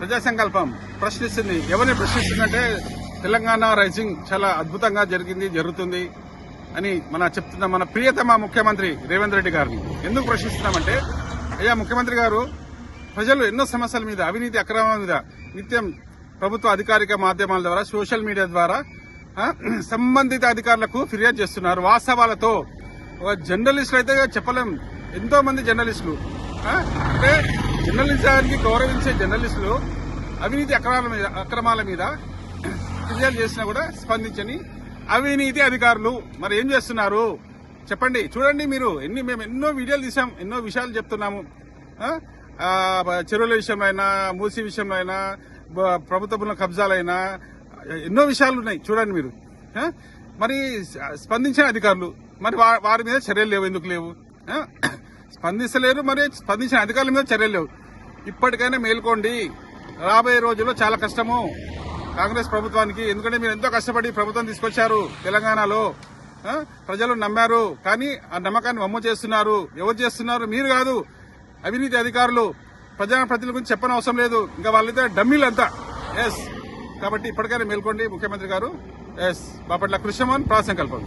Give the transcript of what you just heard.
ప్రజా సంకల్పం ప్రశ్నిస్తుంది. ఎవరిని ప్రశ్నిస్తుందంటే తెలంగాణ రైజింగ్ చాలా అద్భుతంగా జరుగుతుంది అని చెప్తున్న మన ప్రియతమ ముఖ్యమంత్రి రేవంత్ రెడ్డి గారిని ఎందుకు ప్రశ్నిస్తున్నామంటే, అయ్యా ముఖ్యమంత్రి గారు, ప్రజలు ఎన్నో సమస్యల మీద, అవినీతి అక్రమాల మీద నిత్యం ప్రభుత్వ అధికారిక మాధ్యమాల ద్వారా, సోషల్ మీడియా ద్వారా సంబంధిత అధికారులకు ఫిర్యాదు చేస్తున్నారు వాస్తవాలతో. జర్నలిస్టులు అయితే చెప్పలేం, ఎంతో మంది జర్నలిస్టులు అంటే జర్నలిజానికి గౌరవించే జర్నలిస్టులు అవినీతి అక్రమాల మీద ఫిర్యాదు చేసినా కూడా స్పందించని అవినీతి అధికారులు మరి ఏం చేస్తున్నారు చెప్పండి. చూడండి మీరు, మేము ఎన్నో వీడియోలు తీసాం, ఎన్నో విషయాలు చెప్తున్నాము. చెరువుల విషయంలో అయినా, మూసీ విషయంలో అయినా, ప్రభుత్వ భూముల కబ్జాలైనా ఎన్నో విషయాలు ఉన్నాయి. చూడండి మీరు. మరి స్పందించిన అధికారులు మరి వారి మీద చర్యలు లేవు. ఎందుకు లేవు? స్పందించలేరు, మరి స్పందించిన అధికారుల మీద చర్యలు లేవు. ఇప్పటికైనా మేల్కోండి. రాబోయే రోజుల్లో చాలా కష్టము కాంగ్రెస్ ప్రభుత్వానికి. ఎందుకంటే మీరు ఎంతో కష్టపడి ప్రభుత్వం తీసుకొచ్చారు తెలంగాణలో. ప్రజలు నమ్మారు, కానీ ఆ నమ్మకాన్ని వమ్ము చేస్తున్నారు. ఎవరు చేస్తున్నారు? మీరు కాదు, అవినీతి అధికారులు. ప్రజాప్రతినిధుల గురించి చెప్పనవసరం లేదు, ఇంకా వాళ్ళైతే డమ్మీలంతా. ఎస్, కాబట్టి ఇప్పటికైనా మేల్కోండి ముఖ్యమంత్రి గారు. ఎస్, బాపట్ల కృష్ణమోహన్, ప్రజా సంకల్పం.